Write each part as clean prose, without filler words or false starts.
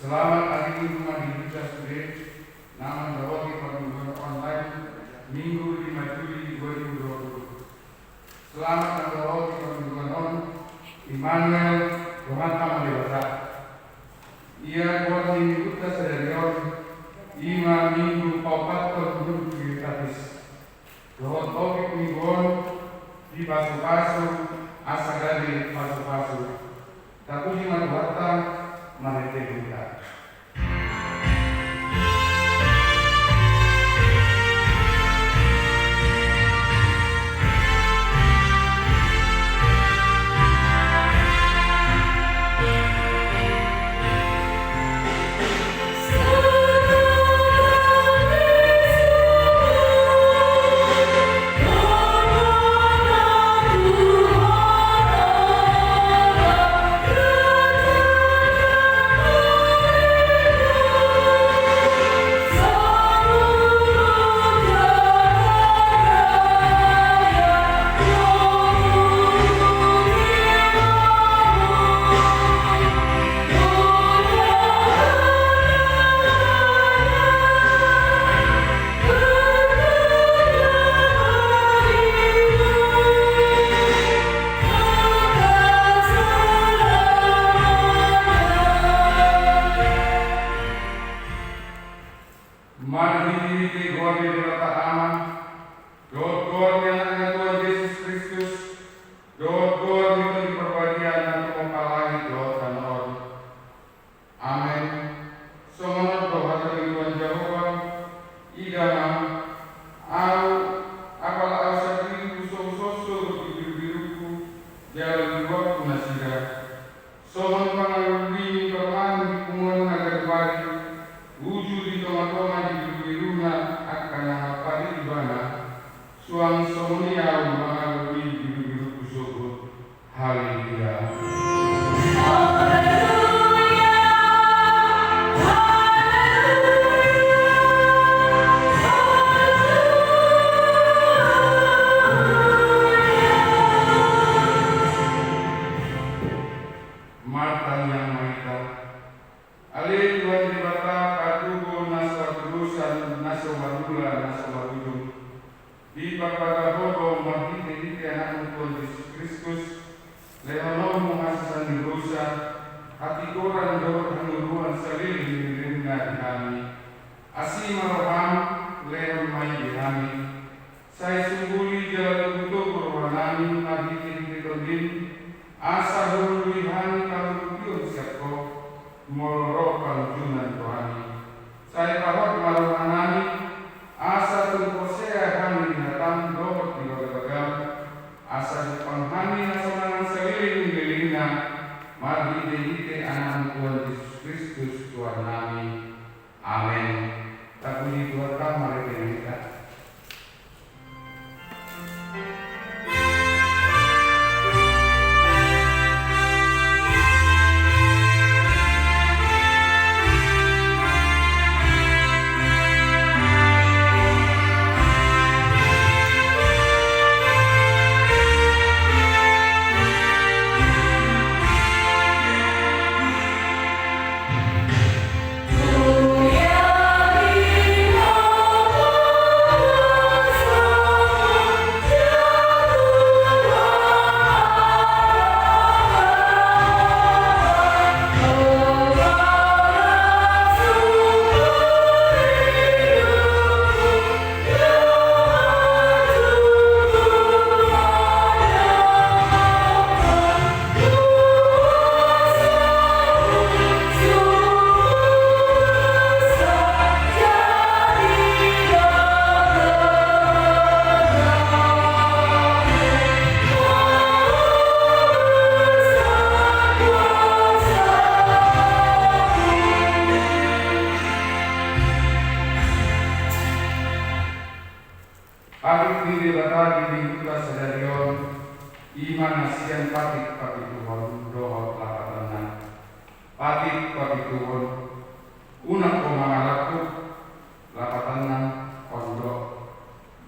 Selamat hari Minggu Madinah Sudah Nama Dawati Pembukaan Online Minggu 5 Juli 2020. Selamat Dawati Pembukaan On Immanuel Rohanta Dewasa. Ia buat minggu kita sedarion 5 minggu paupat terbentuk di gratis. Dohot topik mingguan di pasu-pasu asa dari pasu-pasu. Tapi lima buatan mereka juga.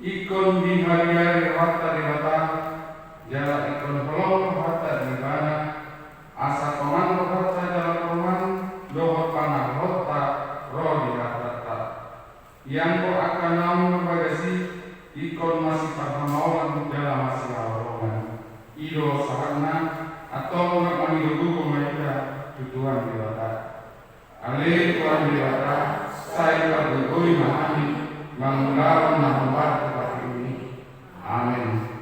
Ikon di hari-hari harta di batang, jala ikon pelong harta di mana, asa komando harta jala koman, dohot panah yang ko akan namun bagasi ikon masih perhamauan dalam masih awarongan ido sahana atau nak manirudu mereka tujuan dewata ale tuan dewata saya berduri mahami mengulawan nahumbar kepada ini amin.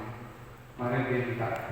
Mari kita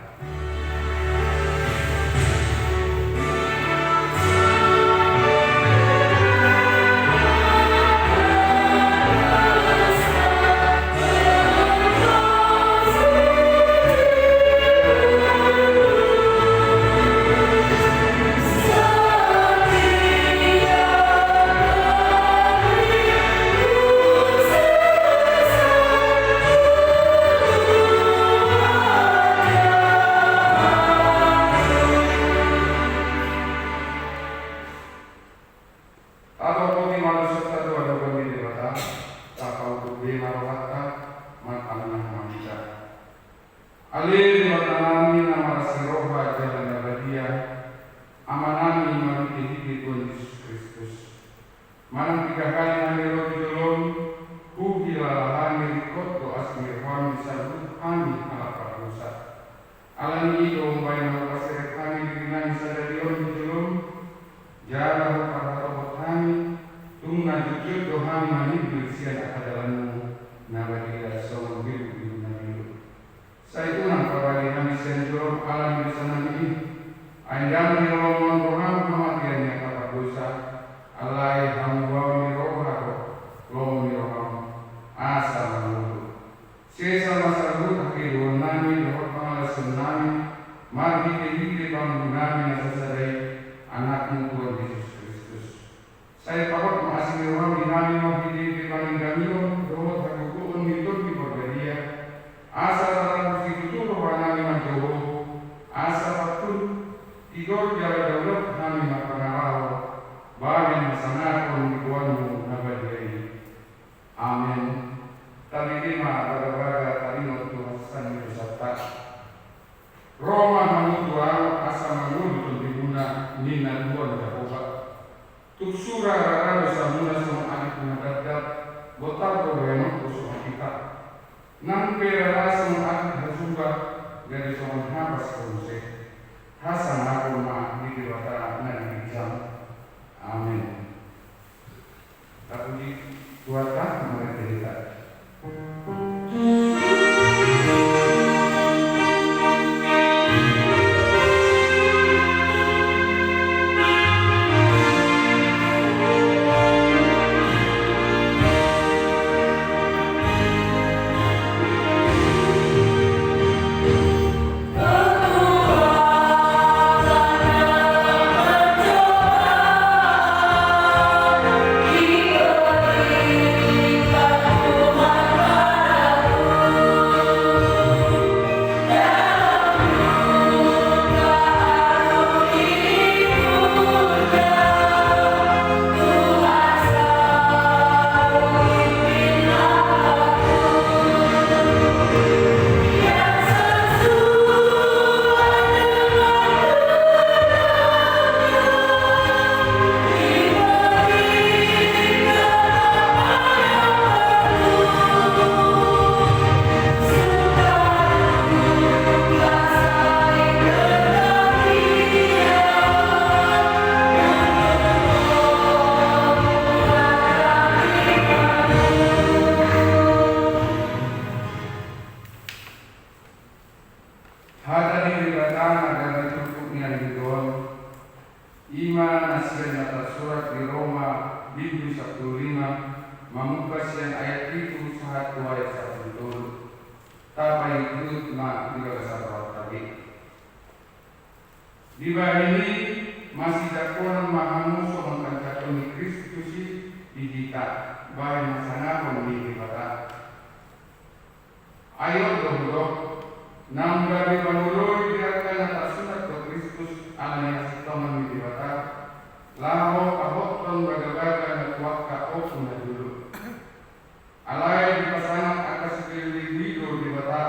alai di pasangan atas sekeliling hidup di bata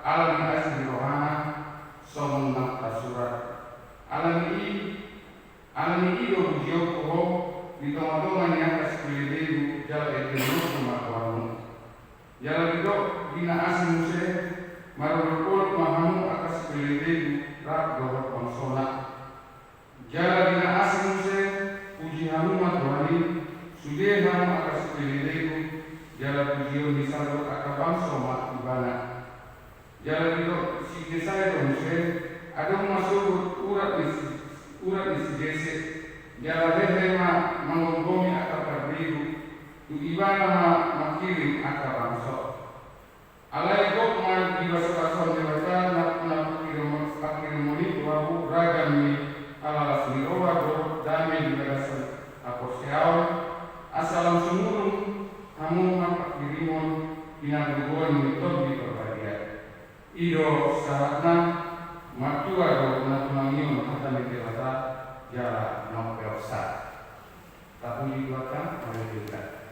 alam asli rohana somong nang surat alami ido bujio ko di tonga-tonga ni atas sekeliling jala etenuh rumah Tuhan sudah nama akas pilihku jalan tujuan di salur akar bangsa mak ibana jalan itu si desa itu muslim ada masuk urat di desa jalan lehema menggombongi akar terbiru tu ibana makirim akar bangsa alai kok man dibasukason dewasa nak pakirim muni wabu ragami ala sinirowa do dame di berasa aposiaw asalam sumurung kamu nampak dirimon pinagrubuan mitod di perbagian ido sahatna matua do natumangion kata metelata jala nopeosa tapi di belakang ada juga.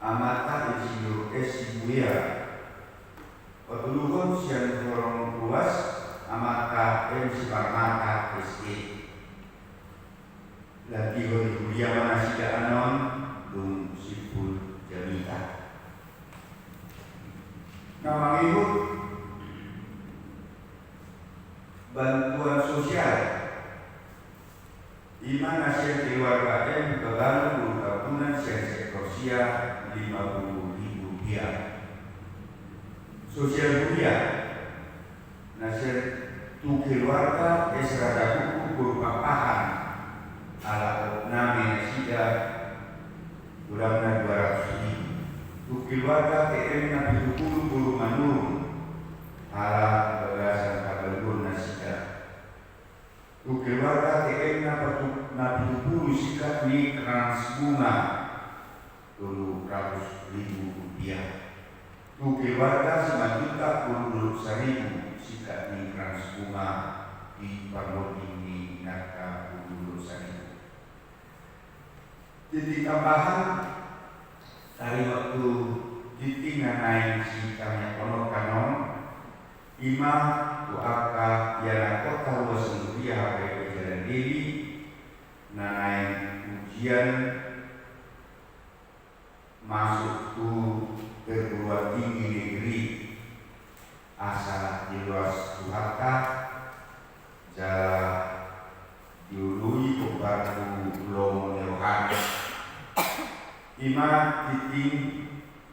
Amata Insinyur S. Buya, Petuluhun Sian Korong Ruas amata Siparmata SD lagi Huria Manasida Anon Dung Sipul Jamita nama ibu bantuan sosial di mana hasil keluarga M kebalu gabungan sektor sosial Rp50.000 sosial Huria nasir tu keluarga esrada buku berupa pahan ala opname sida kurangnya 200.000 tu keluarga TM nabi dukulu bulu manurun ala bagasan kabelur nasida tu keluarga TM nabi dukulu sikat ni kerans bunga Rp200.000 tu keluarga 9.000.000 sikat ni kerans bunga di Parloding di Naka Dulu Sari. Titik tambahan dari waktu titik naik si kami kono kanon ima tu aka yana kota luas Rupiah HP Jalan Dewi naik ujian masuk tu perguruan tinggi negeri asal di luas Suharta jalan diului pembantu Lomo Nerohan ima titik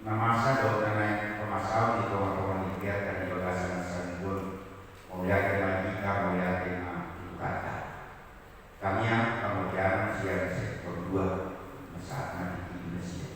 namasa dokter naik permasalahan di kawan-kawan negara dan di bagasan sanibun melihat lagi melihat itu kata kami yang kemudian siang sektor 2 masalah di Indonesia.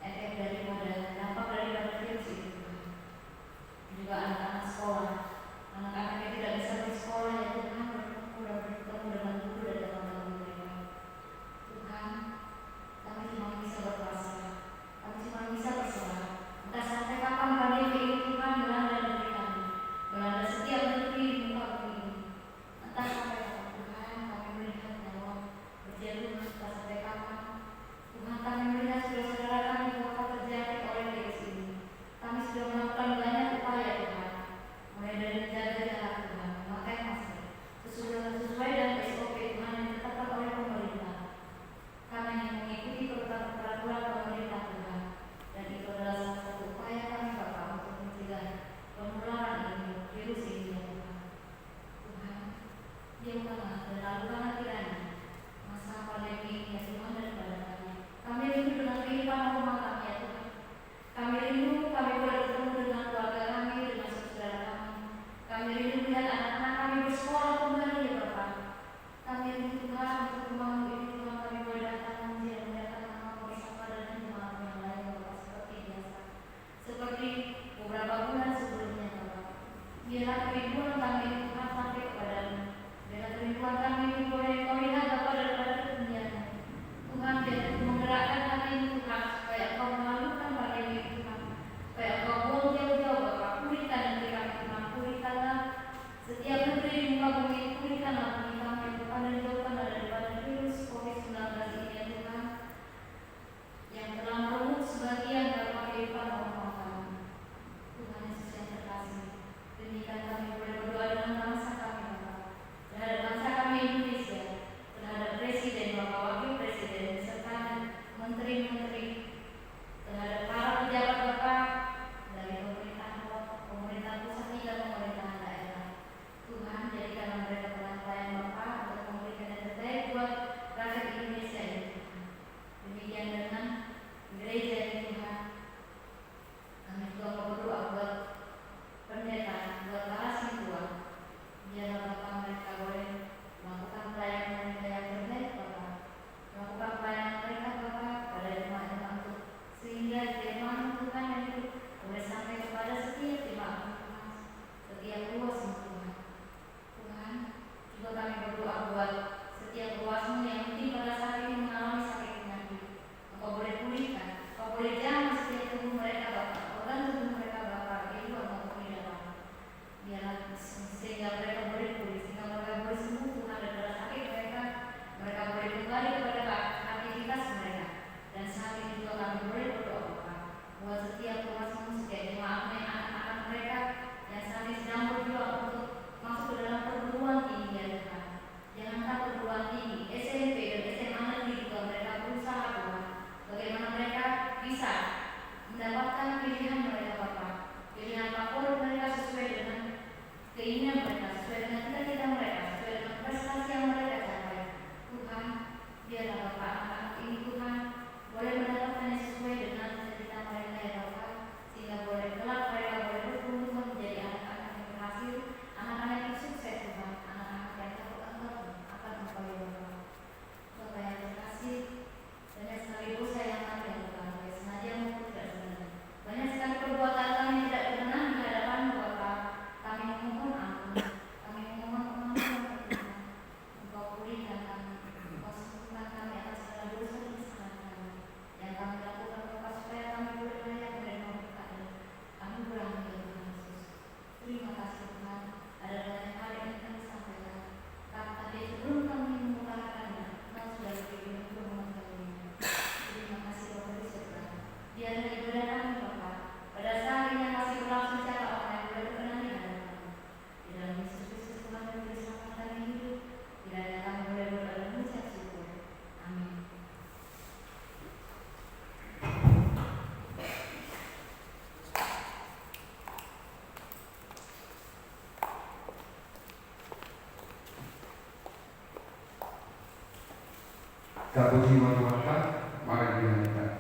Efek daripada dampak daripada virus itu bisa mendapatkan pilihan mereka Bapa, pilihan favorit mereka sesuai dengan keinginan mereka, sesuai dengan cita-cita mereka, sesuai dengan prestasi yang mereka capai. Tuhan, biarlah Bapa anak-anak ini Tuhan boleh mendapatkan yang sesuai dengan cita-cita mereka ya Bapa, sehingga boleh kelak mereka boleh bertumbuh menjadi anak-anak yang berhasil, anak-anak yang sukses Tuhan, anak-anak yang takut akan Engkau ya Bapa. Bapa yang terkasih, banyak sekali dosa yang kami lakukan, baik sengaja maupun tidak sengaja. Banyak sekali perbuatan kami yang tidak berkenan di hadapan-Mu Bapa. Kami memohon ampun, kami memohon pengampunan Tuhan. Engkau pulihkan kami, Engkau sembuhkan kami atas segala dosa dan kesalahan kami yang kami lakukan Bapa, supaya kami boleh layak menerima berkat anugerah-Mu ya Tuhan Yesus. Terima kasih Tuhan, ada banyak hal yang kami sampaikan. Tapi sebelum kami mengungkapkannya, Engkau sudah beri untuk mengetahuinya. Terima kasih Bapa di surga. Biarlah ibadah kami Bapa pada saat ini yang masih berlangsung secara online boleh berkenan di hadapan-Mu. Di dalam Yesus Kristus Tuhan dan Juru Selamat kami hidup, kiranya kami boleh berdoa dan mengucap syukur. Amin. Satu jiwa Tuhan, mari dinyanyikan.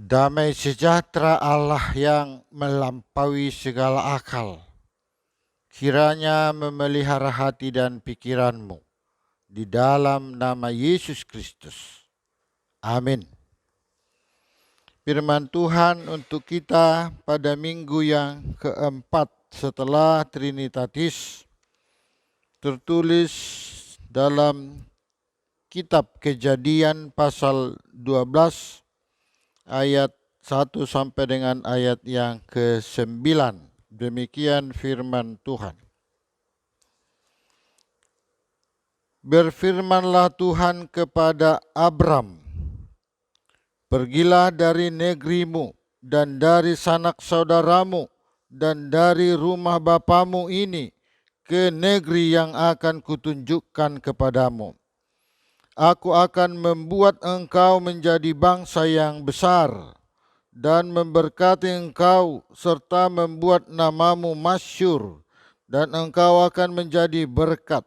Damai sejahtera Allah yang melampaui segala akal, kiranya memelihara hati dan pikiranmu di dalam nama Yesus Kristus. Amin. Firman Tuhan untuk kita pada minggu yang keempat setelah Trinitatis tertulis dalam kitab Kejadian pasal 12 ayat 1 sampai dengan ayat yang ke-9. Demikian firman Tuhan. Berfirmanlah Tuhan kepada Abram, pergilah dari negerimu dan dari sanak saudaramu dan dari rumah bapamu ini ke negeri yang akan kutunjukkan kepadamu. Aku akan membuat engkau menjadi bangsa yang besar dan memberkati engkau serta membuat namamu masyhur, dan engkau akan menjadi berkat.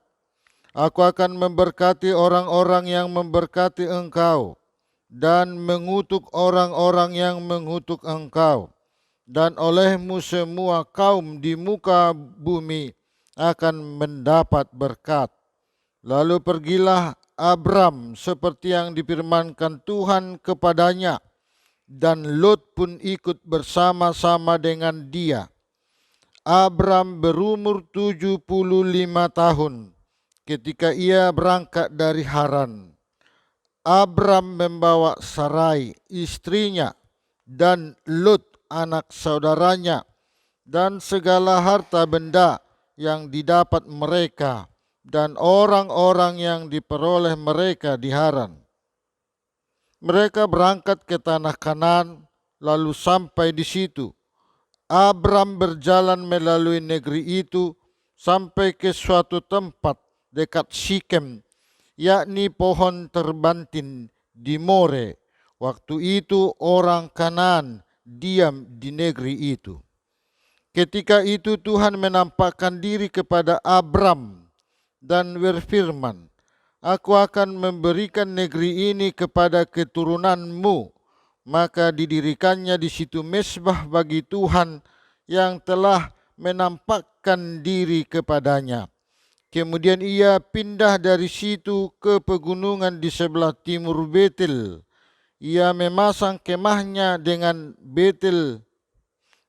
Aku akan memberkati orang-orang yang memberkati engkau dan mengutuk orang-orang yang mengutuk engkau. Dan olehmu semua kaum di muka bumi akan mendapat berkat. Lalu pergilah Abram seperti yang difirmankan Tuhan kepadanya, dan Lot pun ikut bersama-sama dengan dia. Abram berumur 75 tahun ketika ia berangkat dari Haran. Abram membawa Sarai istrinya dan Lot anak saudaranya dan segala harta benda yang didapat mereka dan orang-orang yang diperoleh mereka di Haran. Mereka berangkat ke tanah Kanaan, lalu sampai di situ. Abram berjalan melalui negeri itu sampai ke suatu tempat dekat Sikem, yakni pohon terbantin di More. Waktu itu orang Kanaan diam di negeri itu. Ketika itu Tuhan menampakkan diri kepada Abram dan berfirman, Aku akan memberikan negeri ini kepada keturunanmu. Maka didirikannya di situ mezbah bagi Tuhan yang telah menampakkan diri kepadanya. Kemudian ia pindah dari situ ke pegunungan di sebelah timur Betel. Ia memasang kemahnya dengan Betel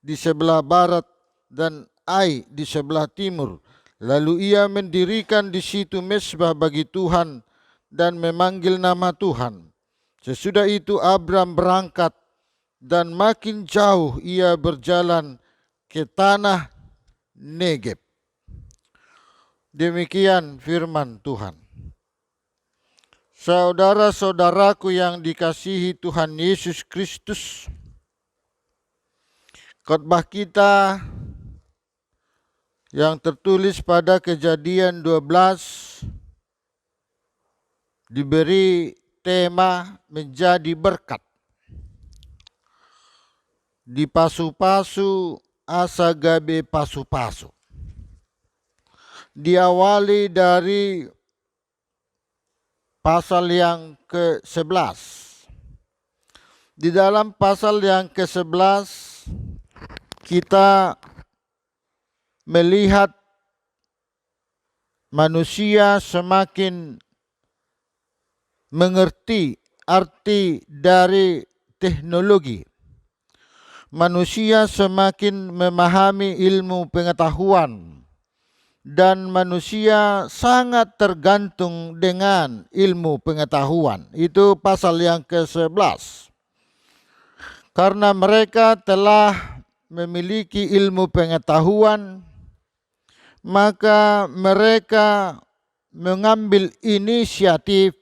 di sebelah barat dan Ai di sebelah timur. Lalu ia mendirikan di situ mezbah bagi Tuhan dan memanggil nama Tuhan. Sesudah itu Abram berangkat dan makin jauh ia berjalan ke tanah Negeb. Demikian firman Tuhan. Saudara-saudaraku yang dikasihi Tuhan Yesus Kristus, khotbah kita yang tertulis pada Kejadian 12 diberi tema menjadi berkat. Di pasu-pasu asa gabe pasu-pasu. Diawali dari pasal yang ke-11. Di dalam pasal yang ke-11 kita melihat manusia semakin mengerti arti dari teknologi. Manusia semakin memahami ilmu pengetahuan. Dan manusia sangat tergantung dengan ilmu pengetahuan. Itu pasal yang ke-11. Karena mereka telah memiliki ilmu pengetahuan, maka mereka mengambil inisiatif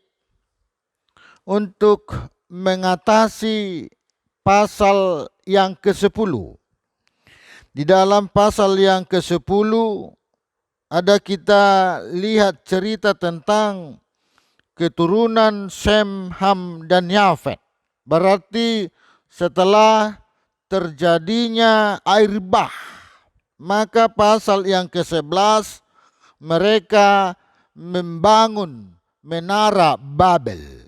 untuk mengatasi pasal yang ke-10. Di dalam pasal yang ke-10 ada kita lihat cerita tentang keturunan Sem, Ham, dan Yafet. Berarti setelah terjadinya air bah, maka pasal yang ke-11 mereka membangun menara Babel.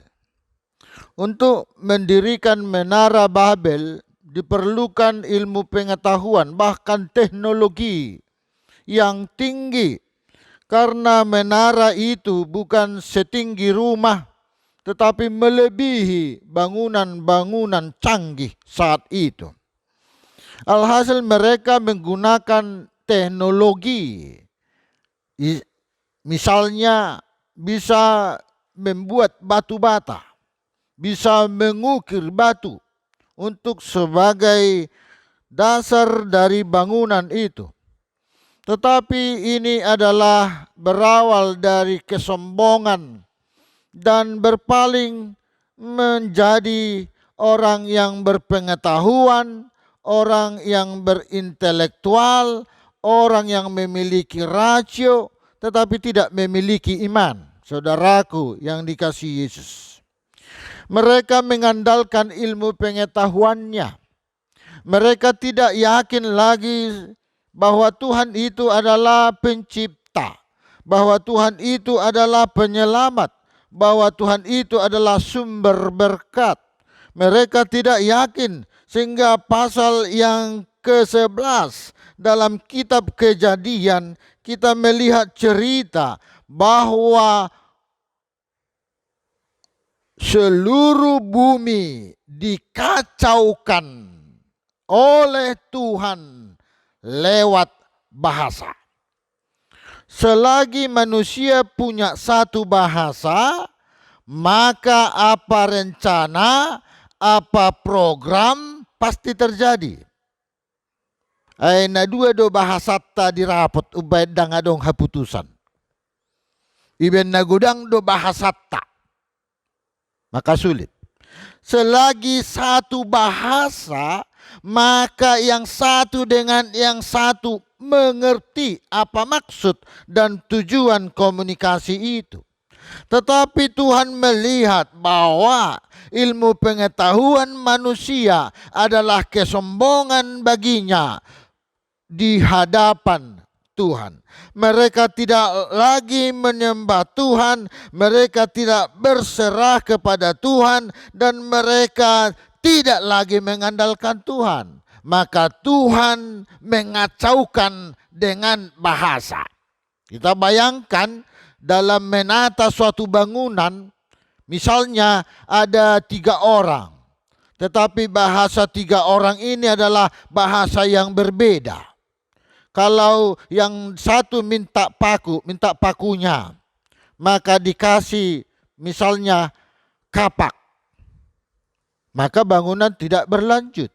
Untuk mendirikan menara Babel diperlukan ilmu pengetahuan, bahkan teknologi yang tinggi, karena menara itu bukan setinggi rumah tetapi melebihi bangunan-bangunan canggih saat itu. Alhasil mereka menggunakan teknologi, misalnya bisa membuat batu bata, bisa mengukir batu untuk sebagai dasar dari bangunan itu. Tetapi ini adalah berawal dari kesombongan dan berpaling menjadi orang yang berpengetahuan, orang yang berintelektual, orang yang memiliki rasio, tetapi tidak memiliki iman. Saudaraku yang dikasihi Yesus. Mereka mengandalkan ilmu pengetahuannya. Mereka tidak yakin lagi bahwa Tuhan itu adalah pencipta, bahwa Tuhan itu adalah penyelamat, bahwa Tuhan itu adalah sumber berkat. Mereka tidak yakin, sehingga pasal yang ke-11 dalam kitab Kejadian kita melihat cerita bahwa seluruh bumi dikacaukan oleh Tuhan lewat bahasa. Selagi manusia punya satu bahasa, maka apa rencana, apa program pasti terjadi. Aina dua do bahasa tadi rapot ubay dangadong haputusan. Iben nagudang do bahasa ta. Maka sulit. Selagi satu bahasa, maka yang satu dengan yang satu mengerti apa maksud dan tujuan komunikasi itu. Tetapi Tuhan melihat bahwa ilmu pengetahuan manusia adalah kesombongan baginya di hadapan Tuhan. Mereka tidak lagi menyembah Tuhan, mereka tidak berserah kepada Tuhan, dan mereka tidak lagi mengandalkan Tuhan. maka Tuhan mengacaukan dengan bahasa. Kita bayangkan dalam menata suatu bangunan, misalnya ada 3 orang, tetapi bahasa 3 orang ini adalah bahasa yang berbeda. Kalau yang satu minta pakunya, maka dikasih misalnya kapak, maka bangunan tidak berlanjut.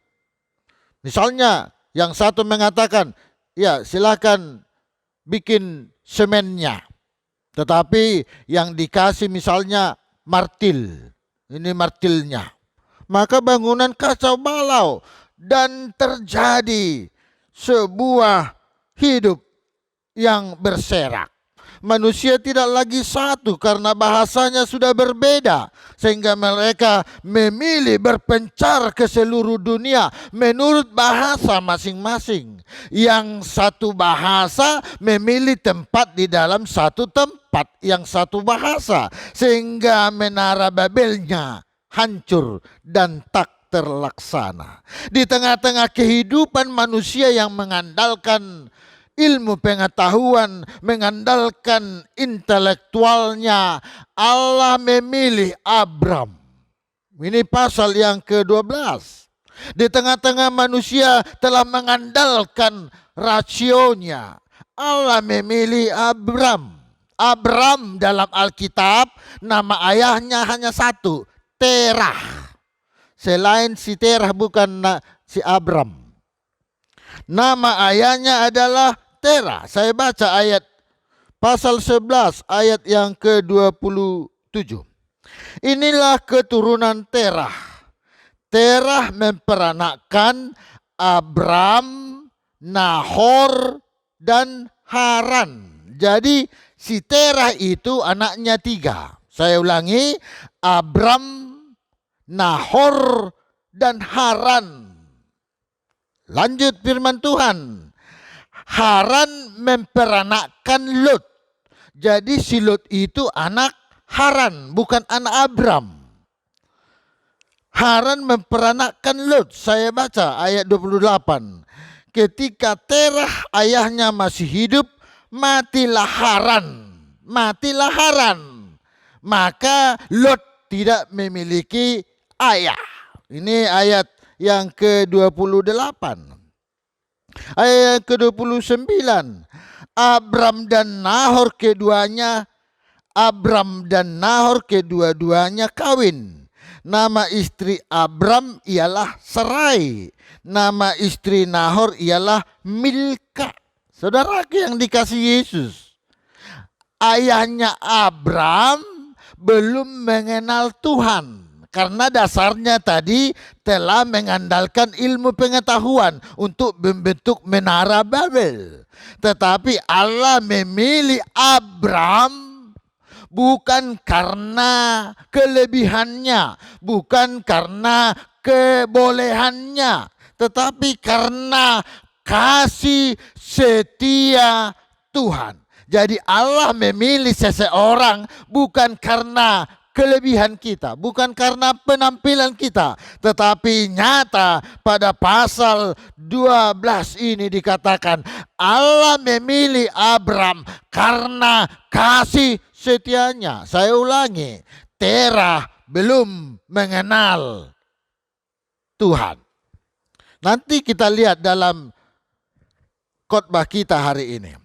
Misalnya yang satu mengatakan, ya silakan bikin semennya, tetapi yang dikasih misalnya martil, ini martilnya, maka bangunan kacau balau dan terjadi sebuah hidup yang berserak. Manusia tidak lagi satu karena bahasanya sudah berbeda, sehingga mereka memilih berpencar ke seluruh dunia menurut bahasa masing-masing. Yang satu bahasa memilih tempat di dalam satu tempat yang satu bahasa, sehingga menara Babelnya hancur dan tak terlaksana. Di tengah-tengah kehidupan manusia yang mengandalkan ilmu pengetahuan, mengandalkan intelektualnya, Allah memilih Abram. Ini pasal yang ke-12. Di tengah-tengah manusia telah mengandalkan rasionya, Allah memilih Abram. Abram dalam Alkitab nama ayahnya hanya satu, Terah. Selain si Terah bukan si Abram. Nama ayahnya adalah Terah. Saya baca ayat pasal 11 ayat yang ke-27. Inilah keturunan Terah. Terah memperanakkan Abram, Nahor, dan Haran. Jadi si Terah itu anaknya 3. Saya ulangi, Abram, Nahor, dan Haran. Lanjut firman Tuhan. Haran memperanakkan Lot. Jadi si Lot itu anak Haran, bukan anak Abram. Haran memperanakkan Lot. Saya baca ayat 28. Ketika Terah ayahnya masih hidup, matilah Haran. Matilah Haran. Maka Lot tidak memiliki ayah. Ini ayat yang ke-28. Ayat ke-29. Abram dan Nahor kedua-duanya kawin. Nama istri Abram ialah Sarai. Nama istri Nahor ialah Milka. Saudaraku yang dikasihi Yesus, ayahnya Abram belum mengenal Tuhan. Karena dasarnya tadi telah mengandalkan ilmu pengetahuan untuk membentuk menara Babel. Tetapi Allah memilih Abram bukan karena kelebihannya, bukan karena kebolehannya, tetapi karena kasih setia Tuhan. Jadi Allah memilih seseorang bukan karena kelebihan kita, bukan karena penampilan kita, tetapi nyata pada pasal 12 ini dikatakan Allah memilih Abram karena kasih setianya. Saya ulangi, Terah belum mengenal Tuhan. Nanti kita lihat dalam khotbah kita hari ini.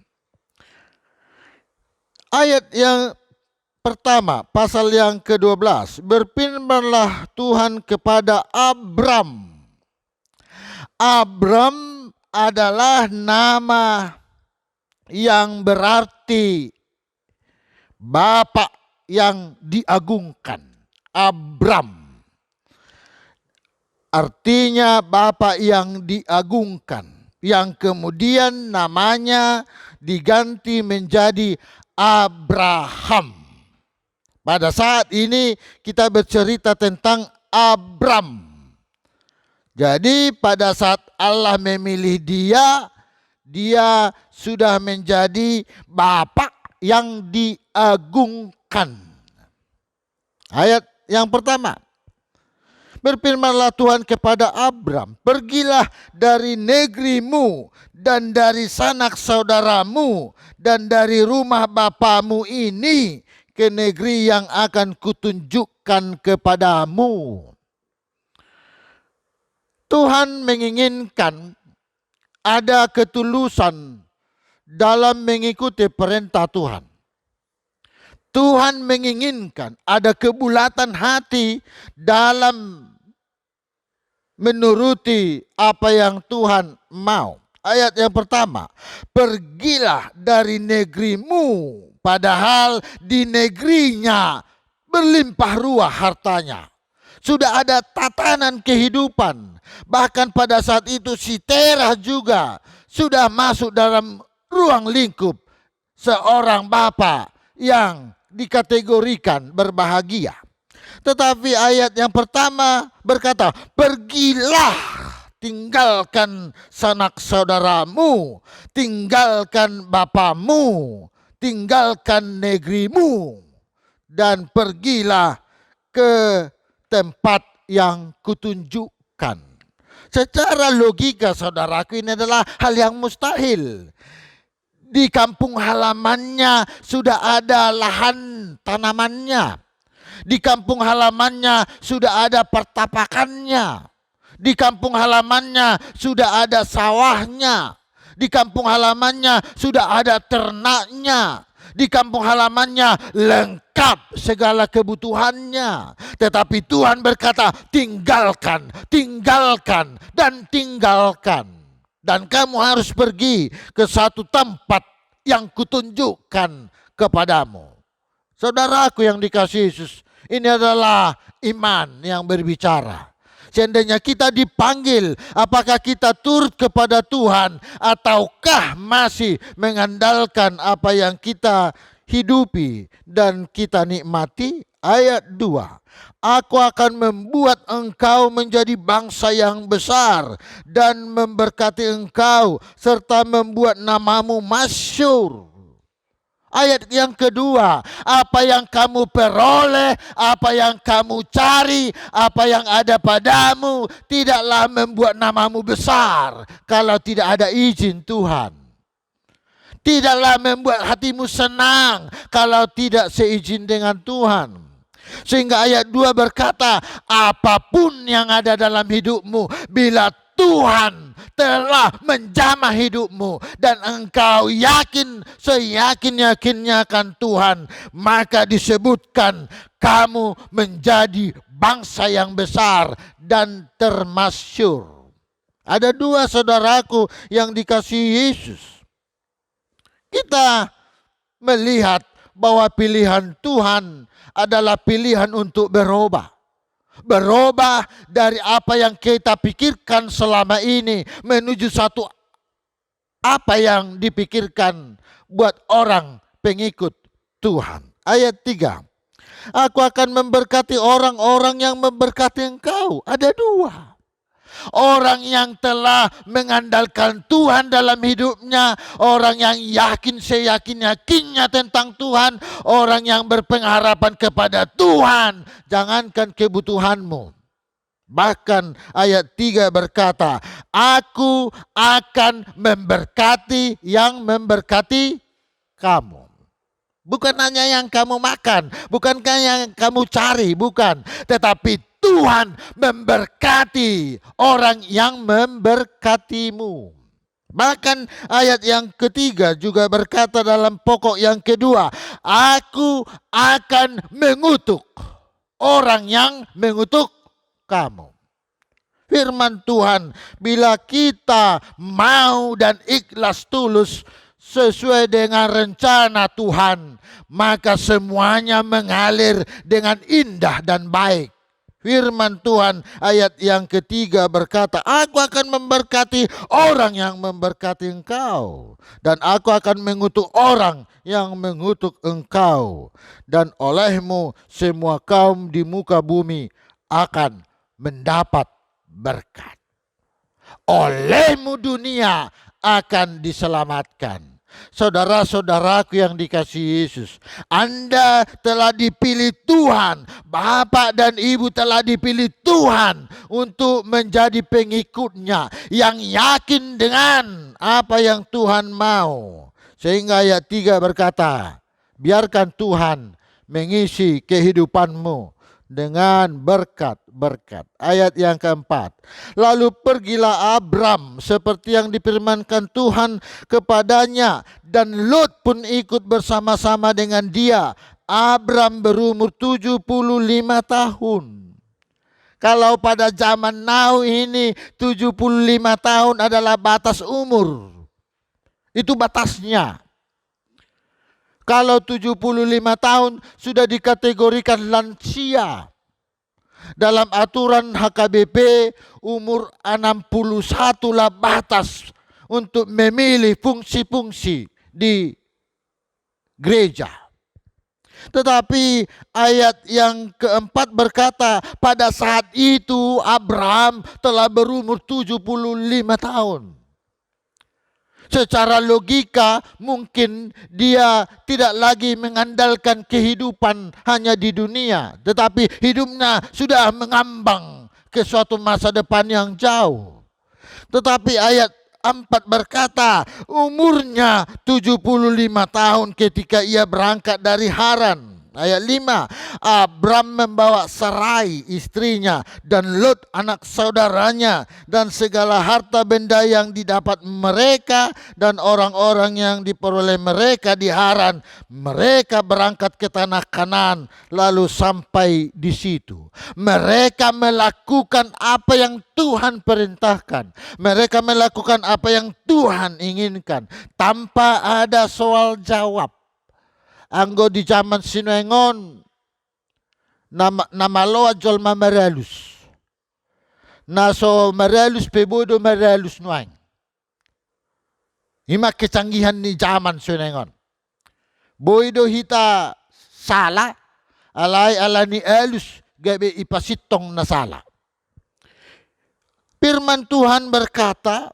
Ayat yang pertama, pasal yang ke-12. Berfirmanlah Tuhan kepada Abram. Abram adalah nama yang berarti Bapak yang diagungkan. Abram artinya Bapak yang diagungkan, yang kemudian namanya diganti menjadi Abraham. Pada saat ini kita bercerita tentang Abram. Jadi pada saat Allah memilih dia sudah menjadi bapak yang diagungkan. Ayat yang pertama. Berfirmanlah Tuhan kepada Abram, pergilah dari negerimu dan dari sanak saudaramu dan dari rumah bapamu ini ke negeri yang akan kutunjukkan kepadamu. Tuhan menginginkan ada ketulusan dalam mengikuti perintah Tuhan. Tuhan menginginkan ada kebulatan hati dalam menuruti apa yang Tuhan mau. Ayat yang pertama, pergilah dari negerimu, padahal di negerinya berlimpah ruah hartanya. Sudah ada tatanan kehidupan. Bahkan pada saat itu si Terah juga sudah masuk dalam ruang lingkup seorang bapa yang dikategorikan berbahagia. Tetapi ayat yang pertama berkata, pergilah, tinggalkan sanak saudaramu, tinggalkan bapamu, tinggalkan negerimu, dan pergilah ke tempat yang kutunjukkan. Secara logika saudaraku, ini adalah hal yang mustahil. Di kampung halamannya sudah ada lahan tanamannya. Di kampung halamannya sudah ada pertapakannya. Di kampung halamannya sudah ada sawahnya. Di kampung halamannya sudah ada ternaknya. Di kampung halamannya lengkap segala kebutuhannya. Tetapi Tuhan berkata, tinggalkan, tinggalkan, dan tinggalkan. Dan kamu harus pergi ke satu tempat yang kutunjukkan kepadamu. Saudaraku yang dikasihi Yesus, ini adalah iman yang berbicara. Seandainya kita dipanggil, apakah kita turut kepada Tuhan ataukah masih mengandalkan apa yang kita hidupi dan kita nikmati? Ayat 2. Aku akan membuat engkau menjadi bangsa yang besar dan memberkati engkau serta membuat namamu masyhur. Ayat yang kedua, apa yang kamu peroleh, apa yang kamu cari, apa yang ada padamu tidaklah membuat namamu besar kalau tidak ada izin Tuhan. Tidaklah membuat hatimu senang kalau tidak seizin dengan Tuhan. Sehingga ayat 2 berkata, apapun yang ada dalam hidupmu, bila Tuhan telah menjamah hidupmu dan engkau yakin seyakin-yakinnya akan Tuhan, maka disebutkan kamu menjadi bangsa yang besar dan termasyhur. Ada dua saudaraku yang dikasihi Yesus. Kita melihat bahwa pilihan Tuhan adalah pilihan untuk berubah. Berubah dari apa yang kita pikirkan selama ini menuju satu apa yang dipikirkan buat orang pengikut Tuhan. Ayat 3. Aku akan memberkati orang-orang yang memberkati engkau. Ada dua. Orang yang telah mengandalkan Tuhan dalam hidupnya, orang yang yakin seyakin-yakinnya tentang Tuhan, orang yang berpengharapan kepada Tuhan, jangankan kebutuhanmu. Bahkan ayat 3 berkata, aku akan memberkati yang memberkati kamu. Bukan hanya yang kamu makan, bukankah yang kamu cari, bukan. Tetapi Tuhan memberkati orang yang memberkatimu. Bahkan ayat yang ketiga juga berkata dalam pokok yang kedua, aku akan mengutuk orang yang mengutuk kamu. Firman Tuhan, bila kita mau dan ikhlas tulus sesuai dengan rencana Tuhan, maka semuanya mengalir dengan indah dan baik. Firman Tuhan ayat yang ketiga berkata, aku akan memberkati orang yang memberkati engkau, dan aku akan mengutuk orang yang mengutuk engkau, dan olehmu semua kaum di muka bumi akan mendapat berkat. Olehmu dunia akan diselamatkan. Saudara-saudaraku yang dikasihi Yesus, Anda telah dipilih Tuhan. Bapak dan Ibu telah dipilih Tuhan untuk menjadi pengikutnya yang yakin dengan apa yang Tuhan mau. Sehingga ayat 3 berkata, biarkan Tuhan mengisi kehidupanmu dengan berkat-berkat. Ayat yang keempat. Lalu pergilah Abram seperti yang difirmankan Tuhan kepadanya, dan Lot pun ikut bersama-sama dengan dia. Abram berumur 75 tahun. Kalau pada zaman now ini 75 tahun adalah batas umur. Itu batasnya. Kalau 75 tahun sudah dikategorikan lansia. Dalam aturan HKBP umur 61 lah batas untuk memilih fungsi-fungsi di gereja. Tetapi ayat yang keempat berkata, pada saat itu Abraham telah berumur 75 tahun. Secara logika mungkin dia tidak lagi mengandalkan kehidupan hanya di dunia, tetapi hidupnya sudah mengambang ke suatu masa depan yang jauh. Tetapi ayat 4 berkata, umurnya 75 tahun ketika ia berangkat dari Haran. Ayat 5, Abram membawa Sarai istrinya dan Lot anak saudaranya dan segala harta benda yang didapat mereka dan orang-orang yang diperoleh mereka di Haran. Mereka berangkat ke tanah Kanaan lalu sampai di situ. Mereka melakukan apa yang Tuhan perintahkan. Mereka melakukan apa yang Tuhan inginkan tanpa ada soal jawab. Anggo di zaman Sinuengon nama loa jolma merelus. Naso merelus pebodo merelus nuang. Ima kecanggihan ni zaman Sinuengon. Boido hita salah alai ala ni elus gabe ipasitong na salah. Firman Tuhan berkata,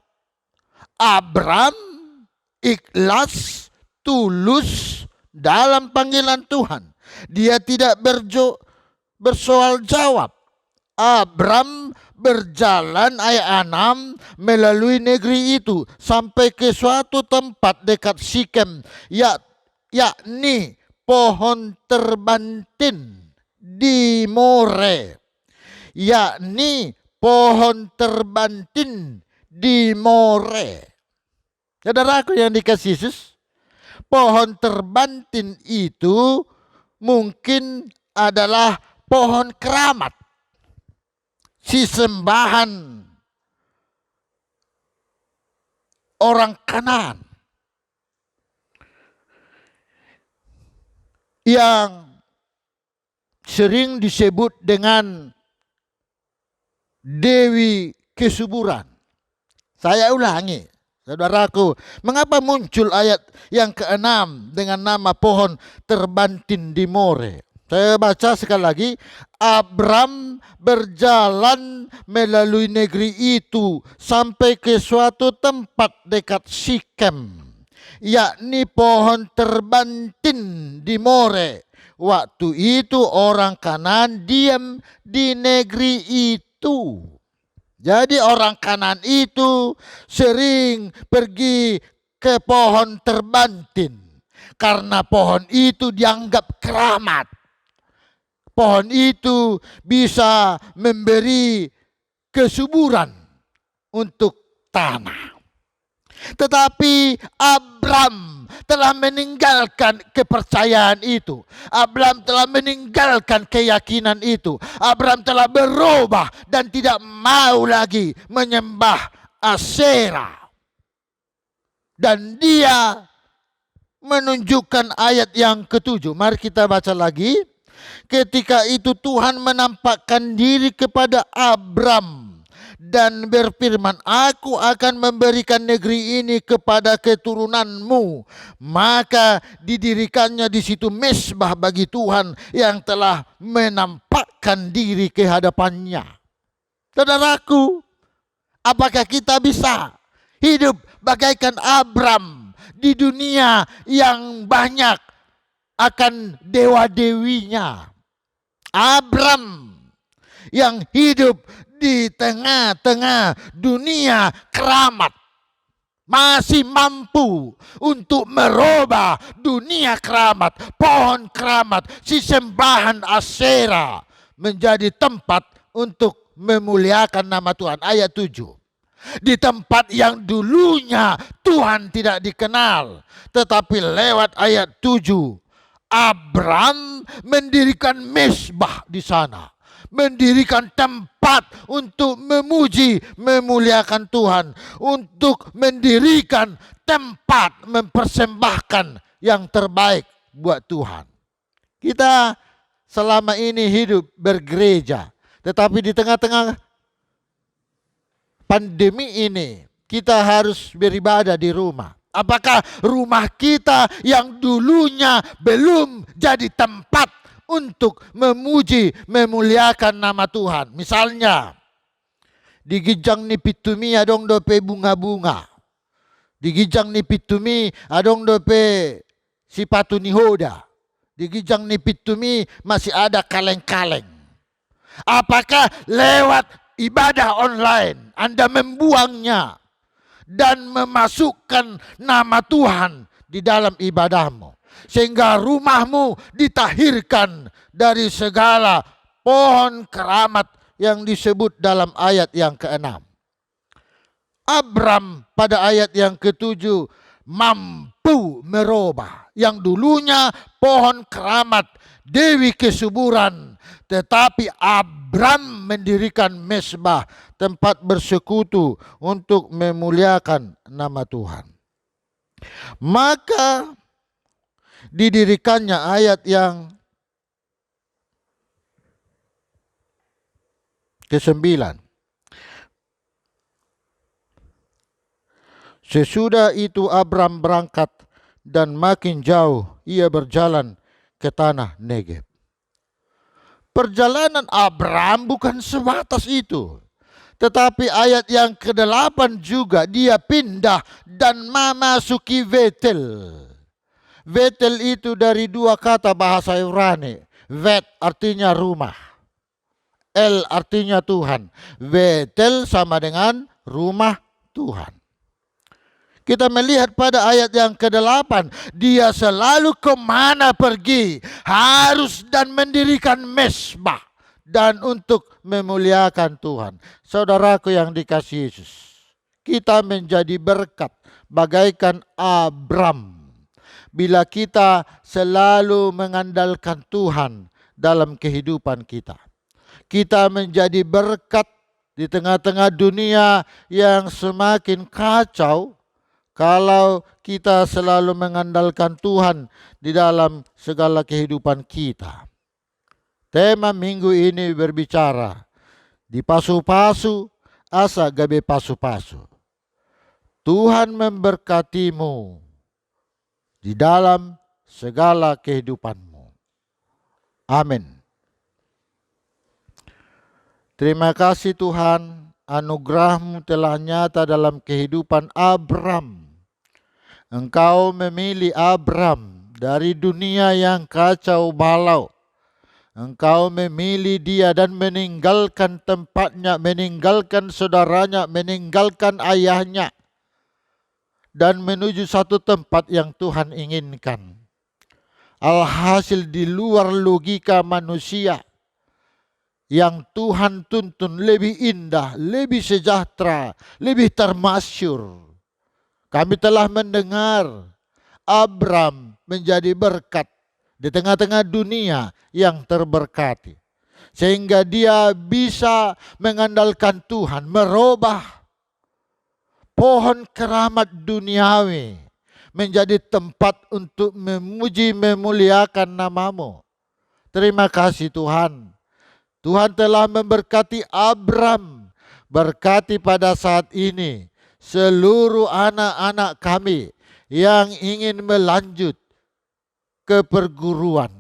Abram ikhlas, tulus dalam panggilan Tuhan. Dia tidak bersoal jawab. Abram berjalan ayat 6 melalui negeri itu sampai ke suatu tempat dekat Sikem, yakni pohon terbantin di More. Yakni pohon terbantin di More. Saudaraku yang dikasihi Yesus, pohon terbantin itu mungkin adalah pohon keramat, sesembahan orang Kanaan yang sering disebut dengan Dewi Kesuburan. Saya ulangi. Saudaraku, mengapa muncul ayat yang ke-6 dengan nama pohon terbantin di More? Saya baca sekali lagi. Abram berjalan melalui negeri itu sampai ke suatu tempat dekat Sikem, yakni pohon terbantin di More. Waktu itu orang Kanaan diam di negeri itu. Jadi orang Kanaan itu sering pergi ke pohon terbantin karena pohon itu dianggap keramat. Pohon itu bisa memberi kesuburan untuk tanah. Tetapi Abram telah meninggalkan kepercayaan itu. Abram telah meninggalkan keyakinan itu. Abram telah berubah dan tidak mau lagi menyembah Asyera. Dan dia menunjukkan ayat yang ke-7. Mari kita baca lagi. Ketika itu Tuhan menampakkan diri kepada Abram dan berfirman, aku akan memberikan negeri ini kepada keturunanmu. Maka didirikannya di situ mezbah bagi Tuhan yang telah menampakkan diri ke hadapannya. Saudaraku, apakah kita bisa hidup bagaikan Abram di dunia yang banyak akan dewa-dewinya. Abram yang hidup di tengah-tengah dunia keramat masih mampu untuk merubah dunia keramat, pohon keramat, sesembahan Asyera menjadi tempat untuk memuliakan nama Tuhan. Ayat 7. Di tempat yang dulunya Tuhan tidak dikenal, tetapi lewat ayat 7 Abram mendirikan mezbah di sana, mendirikan tempat untuk memuji, memuliakan Tuhan, untuk mendirikan tempat mempersembahkan yang terbaik buat Tuhan. Kita selama ini hidup bergereja, tetapi di tengah-tengah pandemi ini kita harus beribadah di rumah. Apakah rumah kita yang dulunya belum jadi tempat untuk memuji, memuliakan nama Tuhan? Misalnya, di Gijang ni Pitumi adong dope bunga-bunga. Di Gijang ni Pitumi adong dope sipatu ni hoda. Di Gijang ni Pitumi masih ada kaleng-kaleng. Apakah lewat ibadah online Anda membuangnya dan memasukkan nama Tuhan di dalam ibadahmu, sehingga rumahmu ditahirkan dari segala pohon keramat yang disebut dalam ayat yang ke-6. Abram pada ayat yang ke-7 mampu merubah yang dulunya pohon keramat, dewi kesuburan, tetapi Abram mendirikan mezbah, tempat bersekutu untuk memuliakan nama Tuhan. Maka didirikannya ayat yang ke-9. Sesudah itu Abram berangkat dan makin jauh ia berjalan ke tanah Negeb. Perjalanan Abram bukan sebatas itu. Tetapi ayat yang ke-8 juga dia pindah dan memasuki Betel. Betel itu dari dua kata bahasa Ibrani. Bet artinya rumah. El artinya Tuhan. Betel sama dengan rumah Tuhan. Kita melihat pada ayat yang ke-8, dia selalu kemana pergi, harus dan mendirikan mezbah dan untuk memuliakan Tuhan. Saudaraku yang dikasihi Yesus, kita menjadi berkat bagaikan Abram bila kita selalu mengandalkan Tuhan dalam kehidupan kita. Kita menjadi berkat di tengah-tengah dunia yang semakin kacau, kalau kita selalu mengandalkan Tuhan di dalam segala kehidupan kita. Tema minggu ini berbicara, di pasu-pasu asa gabe pasu-pasu. Tuhan memberkatimu di dalam segala kehidupanmu. Amin. Terima kasih Tuhan, anugerah-Mu telah nyata dalam kehidupan Abram. Engkau memilih Abram dari dunia yang kacau balau. Engkau memilih dia dan meninggalkan tempatnya, meninggalkan saudaranya, meninggalkan ayahnya, dan menuju satu tempat yang Tuhan inginkan. Alhasil di luar logika manusia, yang Tuhan tuntun lebih indah, lebih sejahtera, lebih termasyur. Kami telah mendengar Abram menjadi berkat di tengah-tengah dunia yang terberkati. Sehingga dia bisa mengandalkan Tuhan, merubah pohon keramat duniawi menjadi tempat untuk memuji, memuliakan nama-Mu. Terima kasih Tuhan. Tuhan telah memberkati Abram, berkati pada saat ini seluruh anak-anak kami yang ingin melanjut ke perguruan.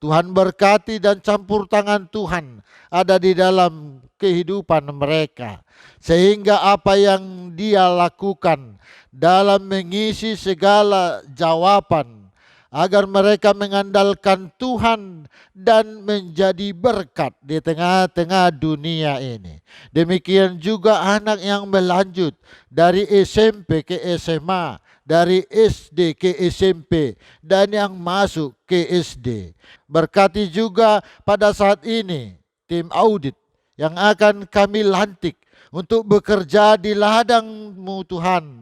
Tuhan berkati dan campur tangan Tuhan ada di dalam kehidupan mereka. Sehingga apa yang dia lakukan dalam mengisi segala jawaban, agar mereka mengandalkan Tuhan dan menjadi berkat di tengah-tengah dunia ini. Demikian juga anak yang berlanjut dari SMP ke SMA, dari SD ke SMP, dan yang masuk ke SD. Berkati juga pada saat ini tim audit yang akan kami lantik untuk bekerja di ladang-Mu Tuhan,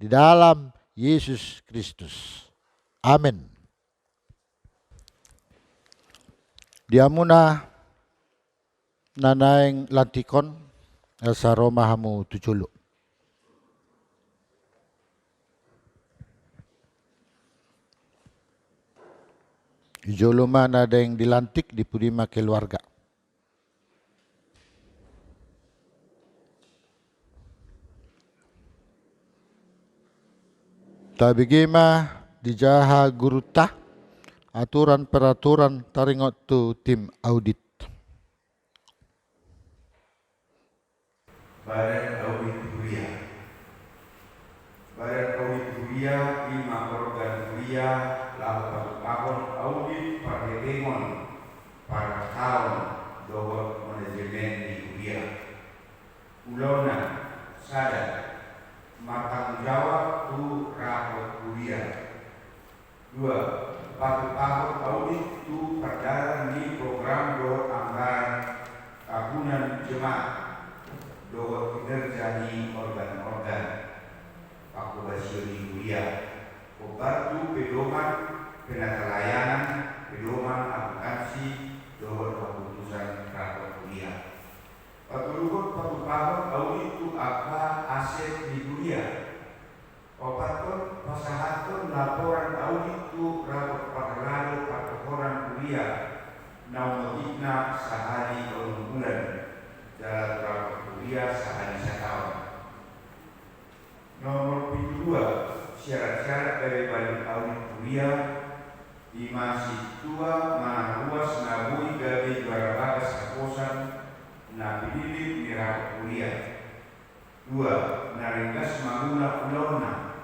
di dalam Yesus Kristus. Amin. Diamuna nanaing lantikon sa romahamu tujulo. Ijoloma nada yang dilantik di pudima keluarga. Tabigima dijaha gurutah aturan peraturan taringot tu tim audit. Badan audit kuliah. Badan audit kuliah lima organ kuliah lalu akun audit pada demon pada tahun dohor manajemen di kuliah. Ulona sadar matang jawab tu rapor kuliah. 2. Patut audit tu perdana di program dohor anggaran tahunan jemaat dohor kinerja di organ-organ akubasi di kuliah. Membantu pedoman penatalayanan, pedoman akuntansi dohor keputusan rapor kuliah. Patuluhut patut audit tu apa aset di kuliah. Opaton pasahaton laporan audit tu rapor pakalado patokoran kuliah naumotikna sehari 2 bulan dalam rapor kuliah sehari 1 tahun. Nomor 2, syarat-syarat dari balik audit kuliah di masih tua mana luas nabui gabi juara bagas kaposan na pilih di rapor kuliah. 2. Naringgas manguna ulona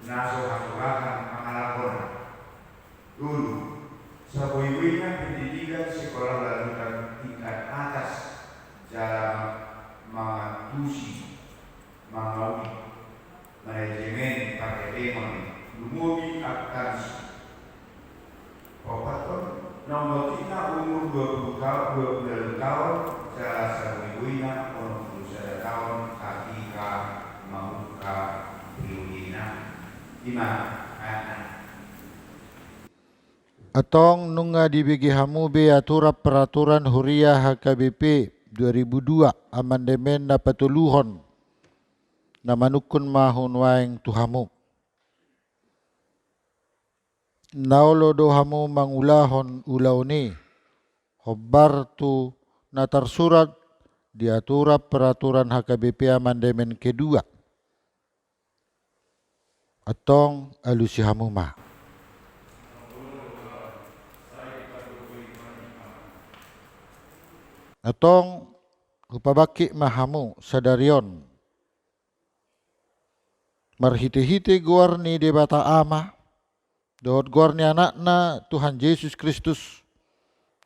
naso hasurahan pangalakon. Dulu, sabuiwinya pendidikan sekolah lanjutan tingkat atas jalan mengantusi, mengaudit, manajemen pakai demon, lumumi akuntansi. Opaton nomor 3 umur 20 tahun, jalan sabuiwinya 21 tahun, kakika, mamuka, priwina. 5. Atong nunga dibagi hamu be aturap peraturan huriah HKBP 2002 amandemen na patuluhon na manukun mahun waing tuhamu. Naulo do hamu mangulahon ulaw ni hobar tu na tersurat di aturap peraturan HKBP amandemen kedua. Atong alusi hamu ma. Atong upabaki mahamu sadarion marhiti-hiti guarni di bata ama dohot guarni anakna Tuhan Yesus Kristus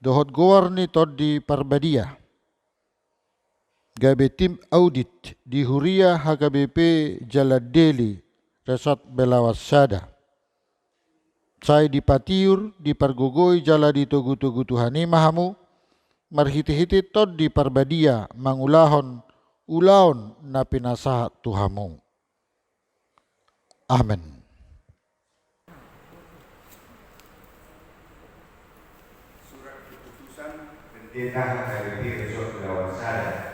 dohot guarni tod di parbadia gabe tim audit di huria HKBP Jaladeli Resort Belawas Sada saya di patiur di pargogoi jala di tugu-tugu Tuhani mahamu marhiti-hiti tod di parbadia mangulahon ulaon na pinasahat Tuhamu. Amen. Surat keputusan pendeta HKBP Resort Belawas Sada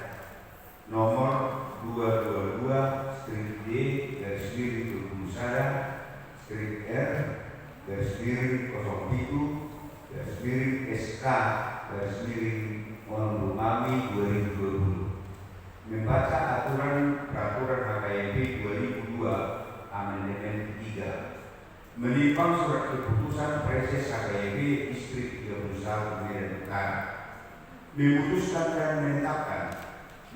nomor 222/D/Tugu Sada R/R/SK/Mami 2020 membaca aturan peraturan HKBP 2002 amandemen 3 menimpang surat keputusan Preses HKBP Distrik 31 Medan Utara memutuskan dan menetapkan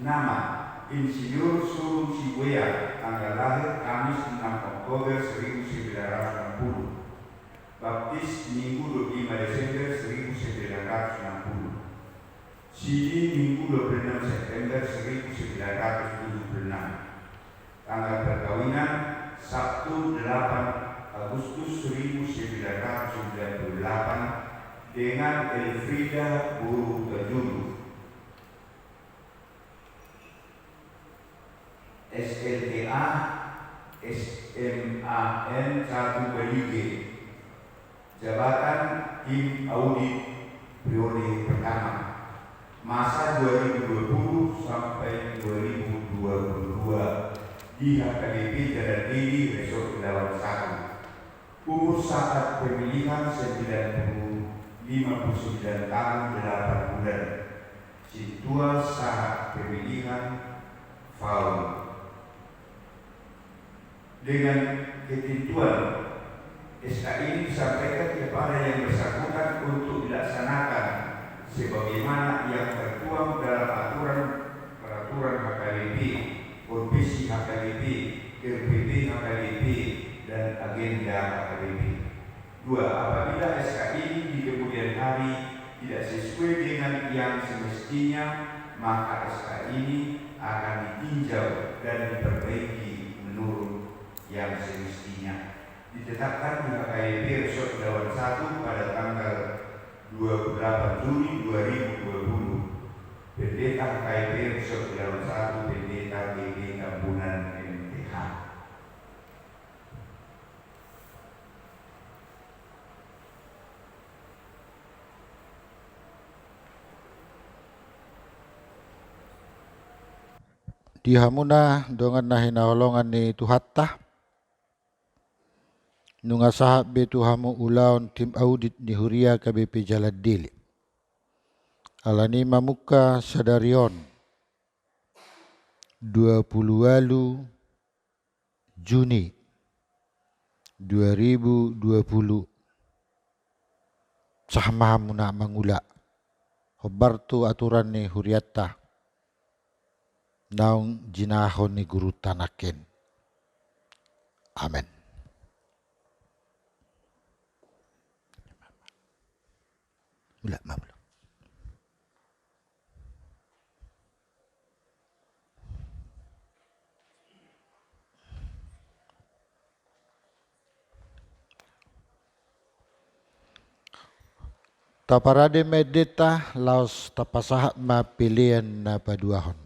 Nama Insinyur Surum Sibuya, tanggal lahir Kamis 6 Oktober 1960. Baptis Minggu 25 Desember 1960. Sidi Minggu 26 September 1976. Tanggal perkawinan Sabtu 8 Agustus 1998 dengan Elfrida Buru Gajulu. SLTA SMAN 1 Belige. Jabatan Tim Audit Periode Pertama. Masa 2020 sampai 2022 di HKBP Jalan Deli Resort Kepulauan 1. Umur saat pemilihan 59 tahun 8 bulan. Situasi saat pemilihan faul. Dengan ketentuan SK ini disampaikan kepada yang bersangkutan untuk dilaksanakan sebagaimana yang tertuang dalam peraturan HKBP, Konvensi HKBP, RPP HKBP, dan agenda HKBP. 2. Apabila SK ini di kemudian hari tidak sesuai dengan yang semestinya, maka SK ini akan ditinjau dan diperbaiki menurut yang semestinya. Ditetapkan di HKBP Resort Kepulauan 1 pada tanggal 28 Juni 2020. Pendeta HKBP Resort Kepulauan 1, Pendeta GP Kambunan MTH. Dihamuna dengan nahina holongan ni tuhatta nunga sahab betu hamu ulaun tim audit ni huria KBP Jalan Deli. Alani mamuka sadarion 20 Juni 2020 sahmahamuna mangula hobartu aturan ni huriatta naung jinahon ni guru tanaken. Amen. Mula mamlu. Taparade medeta laos tapasahat ma pilihan na paduahon.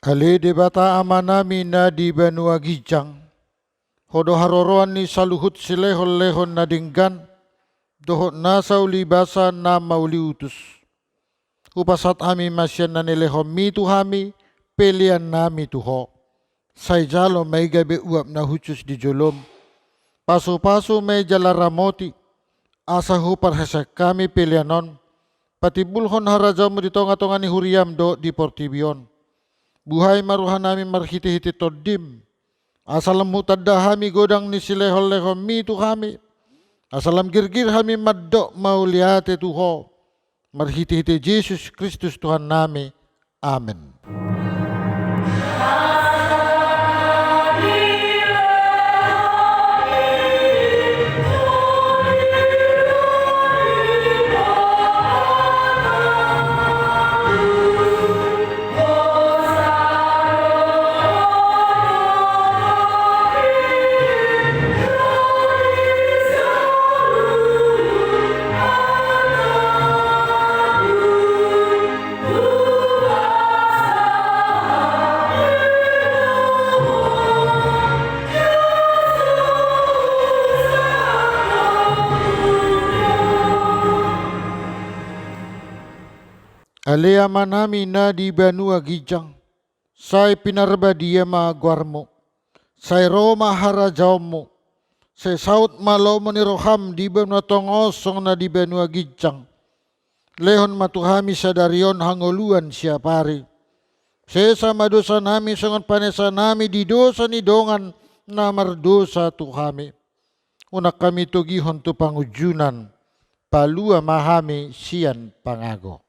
Ale debata amanami na di Banua Gijang, hodo haroroan ni saluhut silehon-lehon na dinggan, dohot nasa ulibasa na mauli utus. Upasat ami masyan na nilehon mitu hami, pelian nami tuho. Say jalo may gabi uap na hucus di jolom. Paso-paso may jala ramoti, asa hupar hesak kami pelianon. Patibulhon harajaw mo dito nga tonga ni Huriam do di Portibion. Buhay maruhan namin marhiti-hiti toddim. Asalam mutadda hami godang ni silehol-lehon mitu hami. Asalam girgir hami maddo mauliate tuho. Marhiti-hiti Jesus Kristus Tuhan nami. Amen. Alea manami na di Banua Gijang, say pinarba dia maagwarmo, say Roma harajawmo, say saut malaw mo ni Roham di Banua tongosong na di Banua Gijang, lehon matuhami sa darion hangoluan siya pari. Sesa madosa nami sangat panesa nami di dosa ni dongan na mardosa tuhami. Unak kami tugihon tu pangujunan, palua mahami siyan pangago.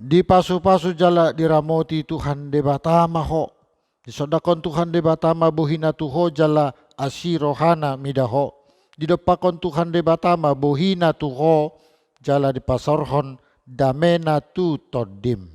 Di pasu-pasu jala diramoti Tuhan de batama ho. Di sodakon Tuhan de batama bohina tuho jala asirohana midaho. Di dopakon Tuhan de batama bohina tuho jala di pasorhon damena tu todim.